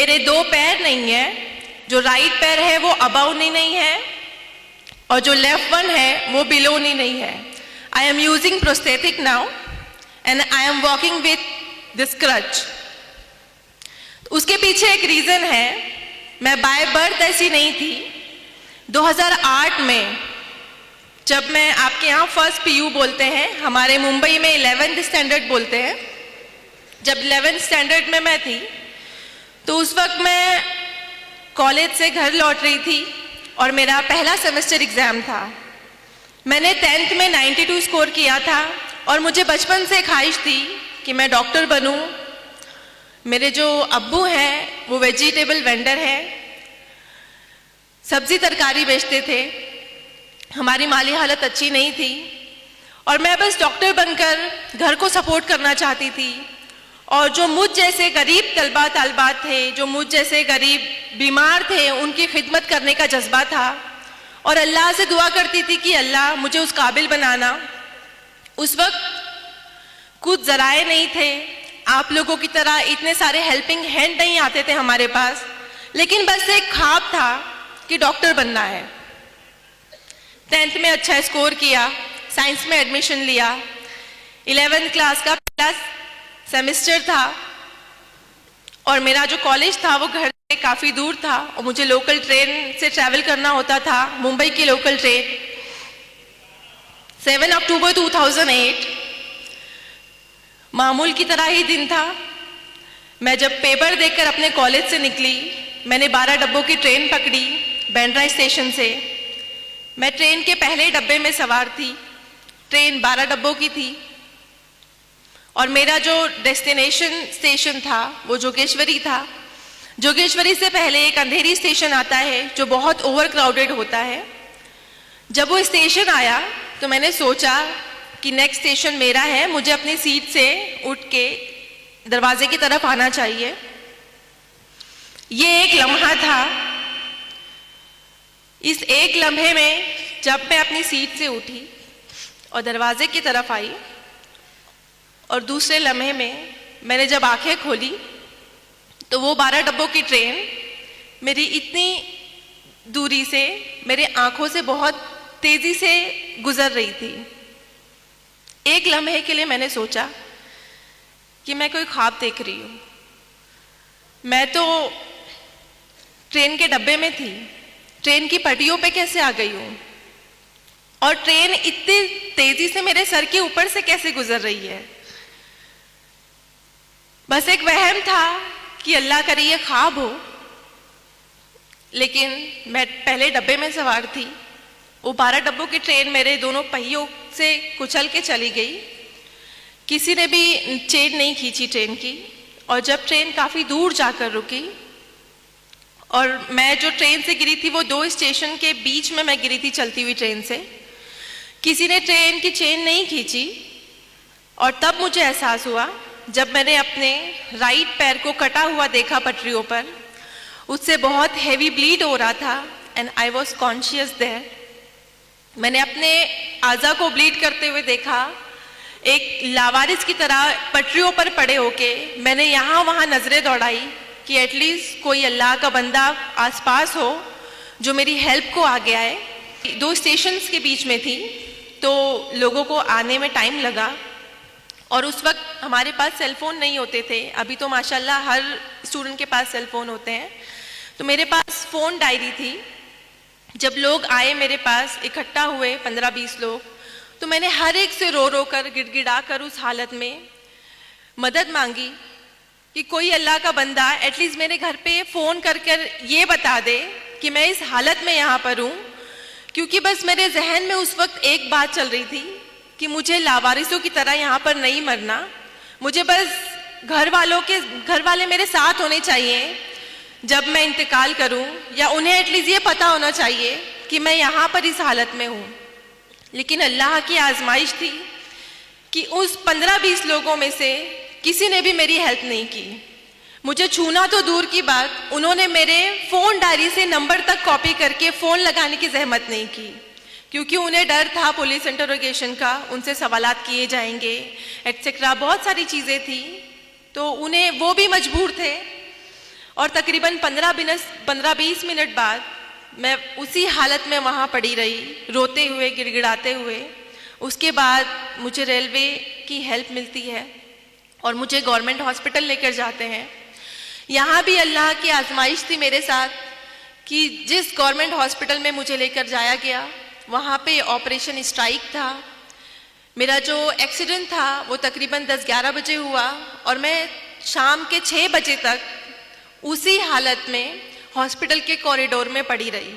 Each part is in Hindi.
मेरे दो पैर नहीं है, जो राइट पैर है वो अबाउ नहीं है और जो लेफ्ट वन है वो बिलो नहीं है। I am using prosthetic now and I am walking with this crutch. उसके पीछे एक रीजन है, मैं बाय बर्थ ऐसी नहीं थी। 2008 में जब मैं आपके यहाँ फर्स्ट पीयू बोलते हैं, हमारे मुंबई में 11th स्टैंडर्ड बोलते हैं, जब 11th स्टैंडर्ड में मैं थी तो उस वक्त मैं कॉलेज से घर लौट रही थी और मेरा पहला सेमेस्टर एग्जाम था। मैंने 10th में 92 स्कोर किया था और मुझे बचपन से ख्वाहिश थी कि मैं डॉक्टर बनूं। मेरे जो अब्बू हैं वो वेजिटेबल वेंडर हैं, सब्जी तरकारी बेचते थे। हमारी माली हालत अच्छी नहीं थी और मैं बस डॉक्टर बनकर घर को सपोर्ट करना चाहती थी। और जो मुझ जैसे गरीब तलबा तालबात थे, जो मुझ जैसे गरीब बीमार थे, उनकी खिदमत करने का जज्बा था और अल्लाह से दुआ करती थी कि अल्लाह मुझे उस काबिल बनाना। उस वक्त कुछ जराए नहीं थे, आप लोगों की तरह इतने सारे हेल्पिंग हैंड नहीं आते थे हमारे पास, लेकिन बस एक ख्वाब था कि डॉक्टर बनना है। 10th में अच्छा स्कोर किया, साइंस में एडमिशन लिया। 11th क्लास का पहला सेमेस्टर था और मेरा जो कॉलेज था वो घर से काफ़ी दूर था और मुझे लोकल ट्रेन से ट्रैवल करना होता था, मुंबई की लोकल ट्रेन। 7 अक्टूबर 2008 मामूल की तरह ही दिन था। मैं जब पेपर देखकर अपने कॉलेज से निकली, मैंने 12 डब्बों की ट्रेन पकड़ी बैंड्रा स्टेशन से। मैं ट्रेन के पहले डब्बे में सवार थी। ट्रेन 12 डब्बों की थी और मेरा जो डेस्टिनेशन स्टेशन था वो जोगेश्वरी था। जोगेश्वरी से पहले एक अंधेरी स्टेशन आता है जो बहुत ओवर क्राउडेड होता है। जब वो स्टेशन आया तो मैंने सोचा कि नेक्स्ट स्टेशन मेरा है, मुझे अपनी सीट से उठ के दरवाजे की तरफ आना चाहिए। ये एक लम्हा था। इस एक लम्हे में जब मैं अपनी सीट से उठी और दरवाजे की तरफ आई और दूसरे लम्हे में मैंने जब आंखें खोली तो वो 12 डब्बों की ट्रेन मेरी इतनी दूरी से, मेरे आंखों से बहुत तेजी से गुजर रही थी। एक लम्हे के लिए मैंने सोचा कि मैं कोई ख्वाब देख रही हूँ। मैं तो ट्रेन के डब्बे में थी, ट्रेन की पटरियों पे कैसे आ गई हूँ और ट्रेन इतनी तेजी से मेरे सर के ऊपर से कैसे गुजर रही है। बस एक वहम था कि अल्लाह करे ये ख्वाब हो, लेकिन मैं पहले डब्बे में सवार थी। वो 12 डब्बों की ट्रेन मेरे दोनों पहियों से कुचल के चली गई। किसी ने भी चेन नहीं खींची ट्रेन की और जब ट्रेन काफ़ी दूर जाकर रुकी और मैं जो ट्रेन से गिरी थी वो 2 स्टेशन के बीच में मैं गिरी थी चलती हुई ट्रेन से। किसी ने ट्रेन की चेन नहीं खींची और तब मुझे एहसास हुआ जब मैंने अपने राइट पैर को कटा हुआ देखा पटरियों पर। उससे बहुत हैवी ब्लीड हो रहा था and I was conscious there. मैंने अपने आज़ा को ब्लीड करते हुए देखा, एक लावारिस की तरह पटरियों पर पड़े होके मैंने यहाँ वहाँ नज़रें दौड़ाई कि एटलीस्ट कोई अल्लाह का बंदा आसपास हो जो मेरी हेल्प को आगे आए। 2 स्टेशंस के बीच में थी तो लोगों को आने में टाइम लगा और उस वक्त हमारे पास सेलफोन नहीं होते थे। अभी तो माशाल्लाह हर स्टूडेंट के पास सेलफोन होते हैं। तो मेरे पास फ़ोन डायरी थी। जब लोग आए मेरे पास, इकट्ठा हुए 15-20 लोग, तो मैंने हर एक से रो रो कर, गिड़गिड़ा कर उस हालत में मदद मांगी कि कोई अल्लाह का बंदा एटलीस्ट मेरे घर पे फ़ोन कर कर ये बता दे कि मैं इस हालत में यहाँ पर हूँ। क्योंकि बस मेरे जहन में उस वक्त एक बात चल रही थी कि मुझे लावारिसों की तरह यहाँ पर नहीं मरना। मुझे बस घर वाले मेरे साथ होने चाहिए जब मैं इंतकाल करूं, या उन्हें एटलीस्ट ये पता होना चाहिए कि मैं यहाँ पर इस हालत में हूँ। लेकिन अल्लाह की आजमाइश थी कि उस 15-20 लोगों में से किसी ने भी मेरी हेल्प नहीं की। मुझे छूना तो दूर की बात, उन्होंने मेरे फ़ोन डायरी से नंबर तक कॉपी करके फ़ोन लगाने की जहमत नहीं की, क्योंकि उन्हें डर था पुलिस इंटरोगेशन का, उनसे सवालात किए जाएंगे एटसेट्रा, बहुत सारी चीज़ें थी। तो उन्हें वो भी मजबूर थे। और तकरीबन 15-20 मिनट बाद मैं उसी हालत में वहाँ पड़ी रही, रोते हुए, गिड़गिड़ाते हुए। उसके बाद मुझे रेलवे की हेल्प मिलती है और मुझे गवर्नमेंट हॉस्पिटल लेकर जाते हैं। यहाँ भी अल्लाह की आजमाइश थी मेरे साथ कि जिस गवर्नमेंट हॉस्पिटल में मुझे लेकर जाया गया वहाँ पे ऑपरेशन स्ट्राइक था। मेरा जो एक्सीडेंट था वो तकरीबन 10-11 बजे हुआ और मैं शाम के 6 बजे तक उसी हालत में हॉस्पिटल के कॉरिडोर में पड़ी रही,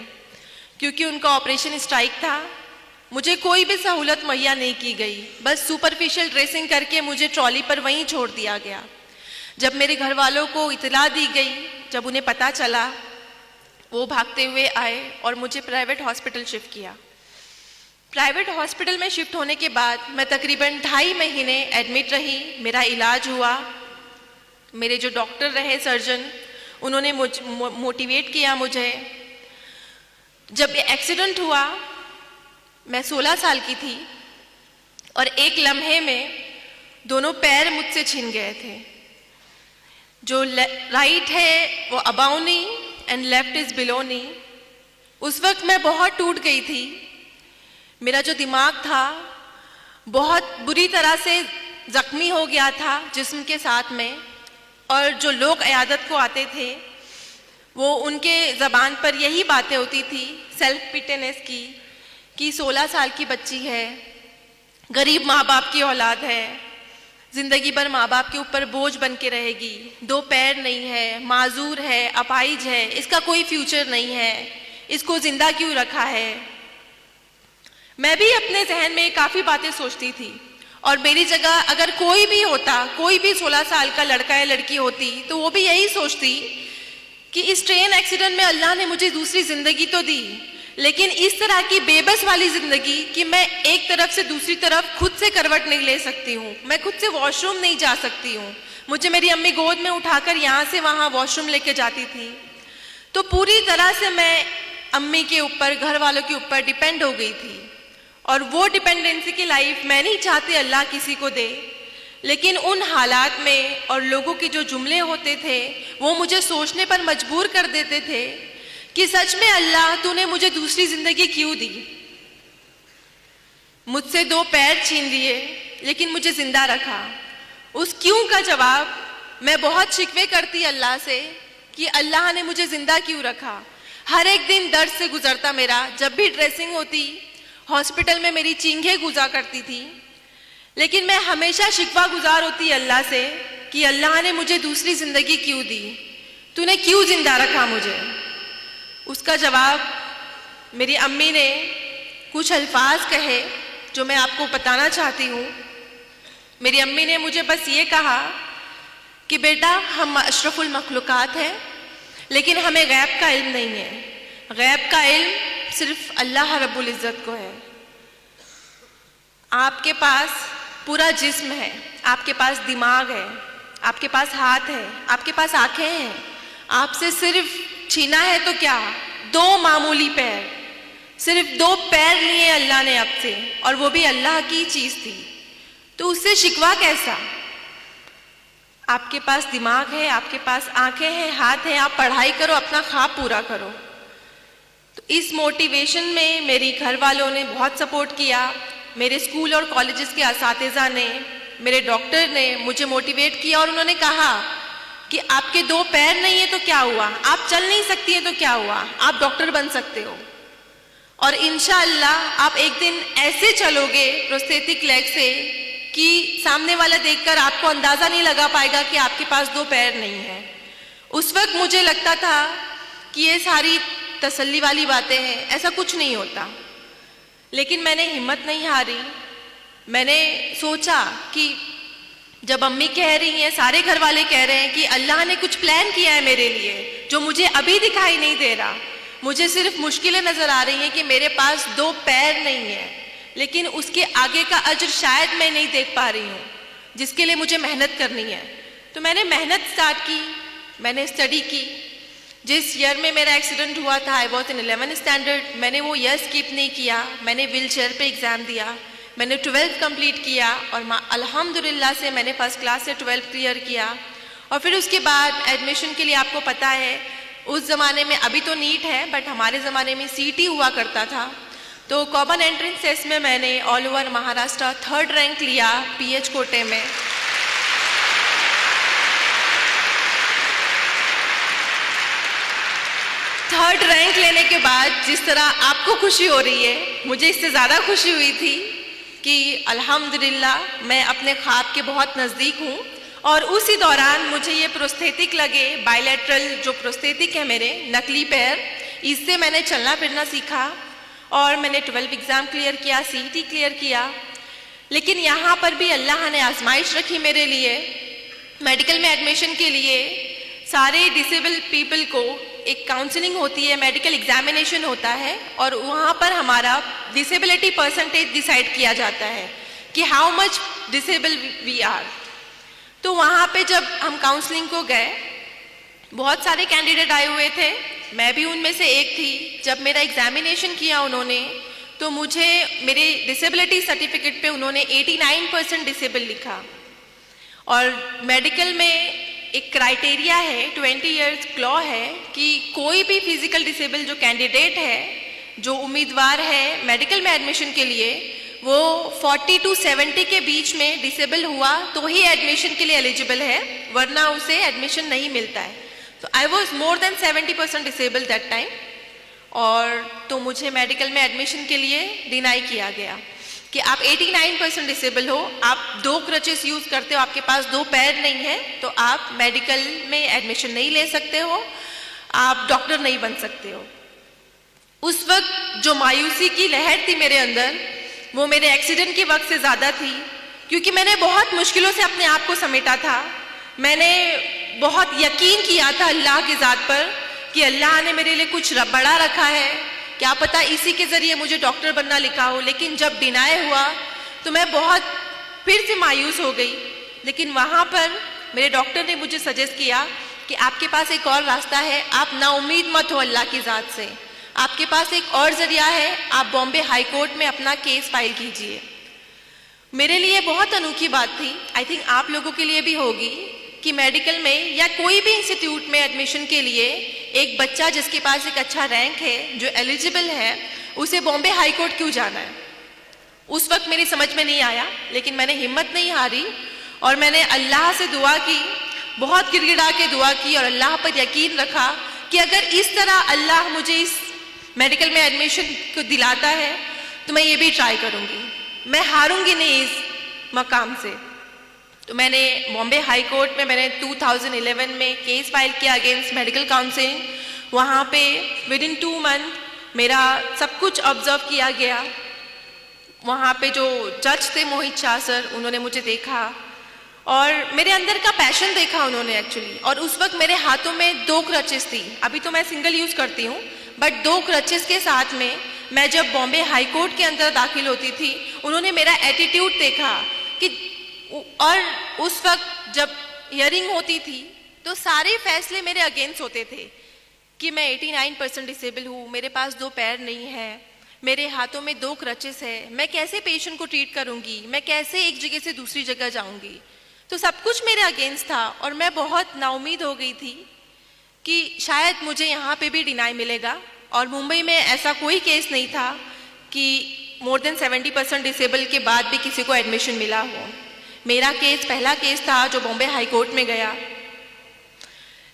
क्योंकि उनका ऑपरेशन स्ट्राइक था। मुझे कोई भी सहूलत मुहैया नहीं की गई, बस सुपरफिशियल ड्रेसिंग करके मुझे ट्रॉली पर वहीं छोड़ दिया गया। जब मेरे घर वालों को इतला दी गई, जब उन्हें पता चला, वो भागते हुए आए और मुझे प्राइवेट हॉस्पिटल शिफ्ट किया। प्राइवेट हॉस्पिटल में शिफ्ट होने के बाद मैं तकरीबन 2.5 महीने एडमिट रही। मेरा इलाज हुआ। मेरे जो डॉक्टर रहे, सर्जन, उन्होंने मोटिवेट किया मुझे। जब ये एक्सीडेंट हुआ मैं 16 साल की थी और एक लम्हे में दोनों पैर मुझसे छिन गए थे। जो राइट है वो above knee and left is below knee. उस वक्त मैं बहुत टूट गई थी। मेरा जो दिमाग था बहुत बुरी तरह से जख्मी हो गया था जिस्म के साथ में, और जो लोग इयादत को आते थे वो उनके ज़बान पर यही बातें होती थी सेल्फ पिटेनेस की, कि 16 साल की बच्ची है, गरीब माँ बाप की औलाद है, ज़िंदगी भर माँ बाप के ऊपर बोझ बन के रहेगी, 2 पैर नहीं है, माजूर है, अपाहिज है, इसका कोई फ्यूचर नहीं है, इसको ज़िंदा क्यों रखा है। मैं भी अपने जहन में काफ़ी बातें सोचती थी और मेरी जगह अगर कोई भी होता, कोई भी 16 साल का लड़का या लड़की होती, तो वो भी यही सोचती कि इस ट्रेन एक्सीडेंट में अल्लाह ने मुझे दूसरी ज़िंदगी तो दी, लेकिन इस तरह की बेबस वाली ज़िंदगी कि मैं एक तरफ से दूसरी तरफ खुद से करवट नहीं ले सकती हूँ, मैं खुद से वॉशरूम नहीं जा सकती हूँ। मुझे मेरी अम्मी गोद में उठाकर यहाँ से वहाँ वॉशरूम लेके जाती थी। तो पूरी तरह से मैं अम्मी के ऊपर, घर वालों के ऊपर डिपेंड हो गई थी, और वो डिपेंडेंसी की लाइफ मैं नहीं चाहती अल्लाह किसी को दे। लेकिन उन हालात में और लोगों के जो जुमले होते थे वो मुझे सोचने पर मजबूर कर देते थे कि सच में अल्लाह तूने मुझे दूसरी जिंदगी क्यों दी। मुझसे 2 पैर छीन लिए लेकिन मुझे जिंदा रखा। उस क्यों का जवाब मैं बहुत शिकवे करती अल्लाह से कि अल्लाह ने मुझे जिंदा क्यों रखा। हर एक दिन दर्द से गुजरता मेरा। जब भी ड्रेसिंग होती हॉस्पिटल में मेरी चींखें गुजा करती थी, लेकिन मैं हमेशा शिकवा गुजार होती अल्लाह से कि अल्लाह ने मुझे दूसरी जिंदगी क्यों दी, तूने क्यों जिंदा रखा मुझे। उसका जवाब मेरी अम्मी ने कुछ अल्फाज कहे जो मैं आपको बताना चाहती हूँ। मेरी अम्मी ने मुझे बस ये कहा कि बेटा हम अशरफुल मखलूकात हैं, लेकिन हमें गैब का इल्म नहीं है। गैब का इल्म सिर्फ अल्लाह रब्बुल इज़्ज़त को है। आपके पास पूरा जिस्म है, आपके पास दिमाग है, आपके पास हाथ है, आपके पास आंखें हैं, आपसे सिर्फ छीना है तो क्या 2 मामूली पैर, सिर्फ 2 पैर लिए अल्लाह ने आपसे, और वो भी अल्लाह की चीज थी, तो उससे शिकवा कैसा। आपके पास दिमाग है, आपके पास आंखें हैं, हाथ हैं, आप पढ़ाई करो, अपना ख्वाब पूरा करो। तो इस मोटिवेशन में मेरी घर वालों ने बहुत सपोर्ट किया। मेरे स्कूल और कॉलेजेस के असातिज़ा ने, मेरे डॉक्टर ने मुझे मोटिवेट किया और उन्होंने कहा कि आपके 2 पैर नहीं है तो क्या हुआ, आप चल नहीं सकती हैं तो क्या हुआ, आप डॉक्टर बन सकते हो, और इंशाअल्लाह आप एक दिन ऐसे चलोगे प्रोस्थेटिक लेग से कि सामने वाला देखकर आपको अंदाज़ा नहीं लगा पाएगा कि आपके पास 2 पैर नहीं है। उस वक्त मुझे लगता था कि ये सारी तसल्ली वाली बातें हैं, ऐसा कुछ नहीं होता। लेकिन मैंने हिम्मत नहीं हारी। मैंने सोचा कि जब अम्मी कह रही हैं, सारे घर वाले कह रहे हैं कि अल्लाह ने कुछ प्लान किया है मेरे लिए जो मुझे अभी दिखाई नहीं दे रहा, मुझे सिर्फ मुश्किलें नज़र आ रही हैं कि मेरे पास 2 पैर नहीं है, लेकिन उसके आगे का अज्र शायद मैं नहीं देख पा रही हूँ, जिसके लिए मुझे मेहनत करनी है। तो मैंने मेहनत स्टार्ट की, मैंने स्टडी की। जिस ईयर में मेरा एक्सीडेंट हुआ था, I was in 11th standard, मैंने वो ईयर स्किप नहीं किया। मैंने व्हील चेयर पे एग्ज़ाम दिया, मैंने 12th कंप्लीट किया और अल्हम्दुलिल्लाह से मैंने फर्स्ट क्लास से 12th क्लियर किया। और फिर उसके बाद एडमिशन के लिए आपको पता है उस ज़माने में, अभी तो नीट है बट हमारे ज़माने में सीटी हुआ करता था। तो कॉमन एंट्रेंस टेस्ट में मैंने all over Maharashtra 3rd rank लिया पीएच कोटे में। थर्ड रैंक लेने के बाद जिस तरह आपको खुशी हो रही है, मुझे इससे ज़्यादा खुशी हुई थी कि अल्हम्दुलिल्लाह मैं अपने ख्वाब के बहुत नज़दीक हूँ। और उसी दौरान मुझे ये प्रोस्थेटिक लगे, बायलैटरल जो प्रोस्थेटिक है मेरे नकली पैर, इससे मैंने चलना फिरना सीखा और मैंने 12 एग्ज़ाम क्लियर किया, सीईटी क्लियर किया। लेकिन यहाँ पर भी अल्लाह ने आजमाइश रखी मेरे लिए। मेडिकल में एडमिशन के लिए सारे डिसेबल पीपल को एक काउंसलिंग होती है, मेडिकल एग्जामिनेशन होता है और वहाँ पर हमारा डिसेबिलिटी परसेंटेज डिसाइड किया जाता है कि how much disable we are. तो वहाँ पे जब हम काउंसलिंग को गए, बहुत सारे कैंडिडेट आए हुए थे, मैं भी उनमें से एक थी। जब मेरा एग्जामिनेशन किया उन्होंने, तो मुझे मेरे डिसेबिलिटी सर्टिफिकेट पे उन्होंने 89% डिसेबल लिखा। और मेडिकल में एक क्राइटेरिया है, 20 ईयर्स क्लॉ है कि कोई भी फिजिकल डिसेबल जो कैंडिडेट है, जो उम्मीदवार है मेडिकल में एडमिशन के लिए, वो 40 to 70 के बीच में डिसेबल हुआ तो ही एडमिशन के लिए एलिजिबल है, वरना उसे एडमिशन नहीं मिलता है। तो I was more than 70% disable that time, और तो मुझे मेडिकल में एडमिशन के लिए डिनाई किया गया कि आप 89% डिसेबल हो, आप 2 क्रचेस यूज करते हो, आपके पास 2 पैर नहीं है, तो आप मेडिकल में एडमिशन नहीं ले सकते हो, आप डॉक्टर नहीं बन सकते हो। उस वक्त जो मायूसी की लहर थी मेरे अंदर, वो मेरे एक्सीडेंट के वक्त से ज़्यादा थी, क्योंकि मैंने बहुत मुश्किलों से अपने आप को समेटा था। मैंने बहुत यकीन किया था अल्लाह की ज़ात पर कि अल्लाह ने मेरे लिए कुछ बड़ा रखा है, क्या पता इसी के ज़रिए मुझे डॉक्टर बनना लिखा हो। लेकिन जब डिनाई हुआ तो मैं बहुत फिर से मायूस हो गई। लेकिन वहाँ पर मेरे डॉक्टर ने मुझे सजेस्ट किया कि आपके पास एक और रास्ता है, आप नाउम्मीद मत हो अल्लाह की ज़ात से, आपके पास एक और जरिया है, आप बॉम्बे हाई कोर्ट में अपना केस फाइल कीजिए। मेरे लिए बहुत अनोखी बात थी, आई थिंक आप लोगों के लिए भी होगी, कि मेडिकल में या कोई भी इंस्टीट्यूट में एडमिशन के लिए एक बच्चा जिसके पास एक अच्छा रैंक है, जो एलिजिबल है, उसे बॉम्बे हाई कोर्ट क्यों जाना है। उस वक्त मेरी समझ में नहीं आया, लेकिन मैंने हिम्मत नहीं हारी और मैंने अल्लाह से दुआ की, बहुत गिड़गिड़ा के दुआ की और अल्लाह पर यकीन रखा कि अगर इस तरह अल्लाह मुझे इस मेडिकल में एडमिशन को दिलाता है तो मैं ये भी ट्राई करूँगी, मैं हारूंगी नहीं इस मकाम से। तो मैंने बॉम्बे हाई कोर्ट में मैंने 2011 में केस फाइल किया अगेंस्ट मेडिकल काउंसिल। वहाँ पे विदिन 2 मंथ मेरा सब कुछ ऑब्जर्व किया गया। वहाँ पे जो जज थे मोहित शाह सर, उन्होंने मुझे देखा और मेरे अंदर का पैशन देखा उन्होंने एक्चुअली। और उस वक्त मेरे हाथों में 2 क्रचेस थी, अभी तो मैं सिंगल यूज़ करती हूँ, बट 2 क्रचेस के साथ में मैं जब बॉम्बे हाई कोर्ट के अंदर दाखिल होती थी, उन्होंने मेरा एटीट्यूड देखा कि, और उस वक्त जब हियरिंग होती थी तो सारे फैसले मेरे अगेंस्ट होते थे कि मैं 89% डिसेबल हूँ, मेरे पास 2 पैर नहीं है, मेरे हाथों में 2 क्रचेस है, मैं कैसे पेशेंट को ट्रीट करूँगी, मैं कैसे एक जगह से दूसरी जगह जाऊँगी। तो सब कुछ मेरे अगेंस्ट था और मैं बहुत नाउमीद हो गई थी कि शायद मुझे यहाँ पे भी डिनाई मिलेगा। और मुंबई में ऐसा कोई केस नहीं था कि मोर देन 70% डिसेबल के बाद भी किसी को एडमिशन मिला हो। मेरा केस पहला केस था जो बॉम्बे हाई कोर्ट में गया।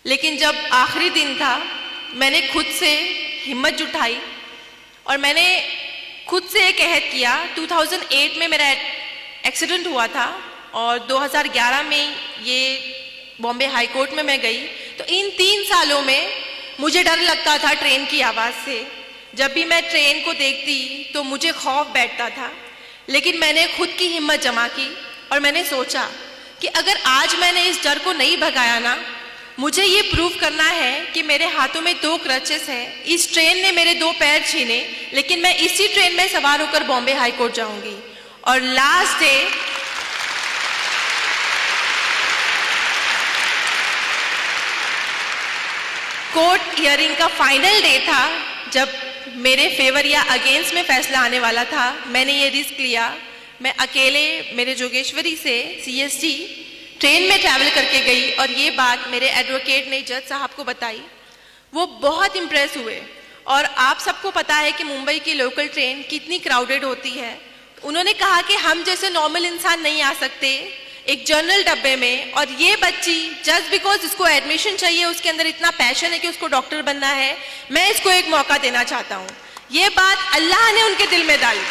लेकिन जब आखिरी दिन था, मैंने खुद से हिम्मत जुटाई और मैंने खुद से एक अहद किया। 2008 में मेरा एक्सीडेंट हुआ था और 2011 में ये बॉम्बे हाई कोर्ट में मैं गई। तो इन 3 सालों में मुझे डर लगता था ट्रेन की आवाज़ से। जब भी मैं ट्रेन को देखती तो मुझे खौफ बैठता था, लेकिन मैंने खुद की हिम्मत जमा की और मैंने सोचा कि अगर आज मैंने इस डर को नहीं भगाया ना, मुझे ये प्रूव करना है कि मेरे हाथों में 2 क्रचेस है, इस ट्रेन ने मेरे 2 पैर छीने, लेकिन मैं इसी ट्रेन में सवार होकर बॉम्बे हाई कोर्ट जाऊंगी। और लास्ट डे कोर्ट हियरिंग का फाइनल डे था, जब मेरे फेवर या अगेंस्ट में फैसला आने वाला था। मैंने ये रिस्क लिया, मैं अकेले मेरे जोगेश्वरी से CST ट्रेन में ट्रैवल करके गई और ये बात मेरे एडवोकेट ने जज साहब को बताई। वो बहुत इम्प्रेस हुए। और आप सबको पता है कि मुंबई की लोकल ट्रेन कितनी क्राउडेड होती है। उन्होंने कहा कि हम जैसे नॉर्मल इंसान नहीं आ सकते एक जनरल डब्बे में, और ये बच्ची जस्ट बिकॉज इसको एडमिशन चाहिए, उसके अंदर इतना पैशन है कि उसको डॉक्टर बनना है, मैं इसको एक मौका देना चाहता हूँ। ये बात अल्लाह ने उनके दिल में डाली।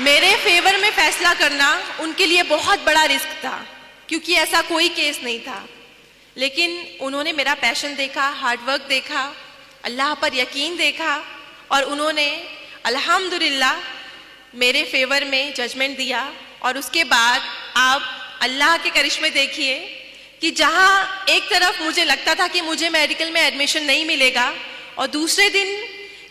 मेरे फेवर में फैसला करना उनके लिए बहुत बड़ा रिस्क था, क्योंकि ऐसा कोई केस नहीं था। लेकिन उन्होंने मेरा पैशन देखा, हार्डवर्क देखा, अल्लाह पर यकीन देखा, और उन्होंने अल्हम्दुलिल्लाह मेरे फेवर में जजमेंट दिया। और उसके बाद आप अल्लाह के करिश्मे देखिए कि जहां एक तरफ मुझे लगता था कि मुझे मेडिकल में एडमिशन नहीं मिलेगा, और दूसरे दिन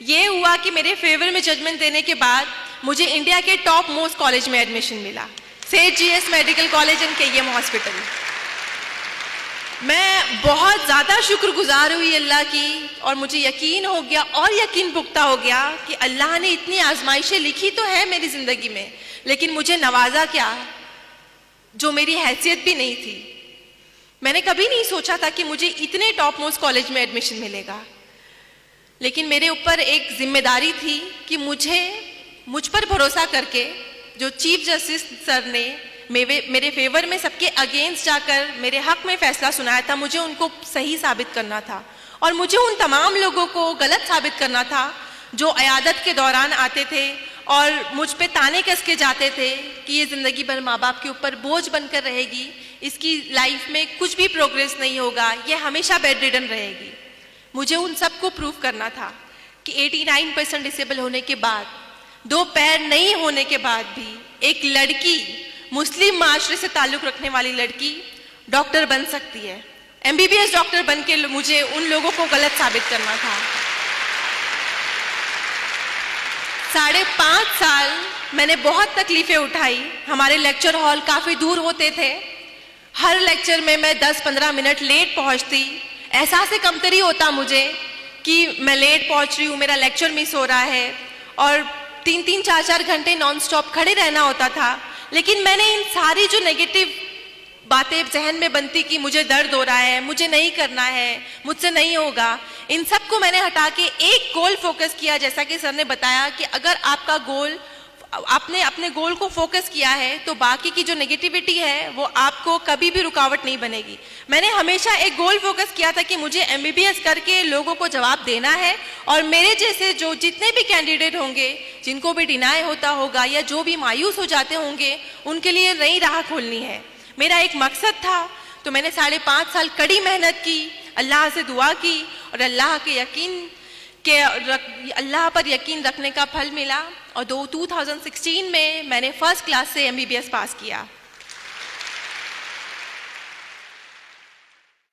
ये हुआ कि मेरे फेवर में जजमेंट देने के बाद मुझे इंडिया के टॉप मोस्ट कॉलेज में एडमिशन मिला, सेठ GS medical college and KEM hospital. मैं बहुत ज़्यादा शुक्रगुजार हुई अल्लाह की, और मुझे यकीन हो गया और यकीन पुख्ता हो गया कि अल्लाह ने इतनी आजमाइशें लिखी तो है मेरी ज़िंदगी में, लेकिन मुझे नवाजा क्या जो मेरी हैसियत भी नहीं थी। मैंने कभी नहीं सोचा था कि मुझे इतने टॉप मोस्ट कॉलेज में एडमिशन मिलेगा, लेकिन मेरे ऊपर एक जिम्मेदारी थी कि मुझ पर भरोसा करके जो चीफ जस्टिस सर ने मेरे फेवर में सबके अगेंस्ट जाकर मेरे हक में फैसला सुनाया था, मुझे उनको सही साबित करना था। और मुझे उन तमाम लोगों को गलत साबित करना था जो अयादत के दौरान आते थे और मुझ पे ताने कस के जाते थे कि ये ज़िंदगी भर माँ बाप के ऊपर बोझ बनकर रहेगी, इसकी लाइफ में कुछ भी प्रोग्रेस नहीं होगा, ये हमेशा बेड रिडन रहेगी। मुझे उन सबको प्रूव करना था कि 89% डिसेबल होने के बाद, 2 पैर नहीं होने के बाद भी एक लड़की, मुस्लिम माशरे से ताल्लुक़ रखने वाली लड़की डॉक्टर बन सकती है। MBBS डॉक्टर बन के मुझे उन लोगों को गलत साबित करना था। 5.5 साल मैंने बहुत तकलीफ़ें उठाई। हमारे लेक्चर हॉल काफ़ी दूर होते थे, हर लेक्चर में मैं 10-15 मिनट लेट पहुंचती। एहसास कमतरी होता मुझे कि मैं लेट पहुंच रही हूँ, मेरा लेक्चर मिस हो रहा है, और 3-3, 4-4 घंटे नॉन स्टॉप खड़े रहना होता था। लेकिन मैंने इन सारी जो नेगेटिव बातें जहन में बनती कि मुझे दर्द हो रहा है, मुझे नहीं करना है, मुझसे नहीं होगा, इन सब को मैंने हटा के एक गोल फोकस किया। जैसा कि सर ने बताया कि अगर आपका गोल, आपने अपने गोल को फोकस किया है तो बाकी की जो नेगेटिविटी है वो आपको कभी भी रुकावट नहीं बनेगी। मैंने हमेशा एक गोल फोकस किया था कि मुझे MBBS करके लोगों को जवाब देना है, और मेरे जैसे जो जितने भी कैंडिडेट होंगे, जिनको भी डिनाई होता होगा या जो भी मायूस हो जाते होंगे, उनके लिए नई राह खोलनी है। मेरा एक मकसद था। तो मैंने 5.5 साल कड़ी मेहनत की, अल्लाह से दुआ की, और अल्लाह पर यकीन रखने का फल मिला। और 2016 में मैंने फर्स्ट क्लास से MBBS पास किया।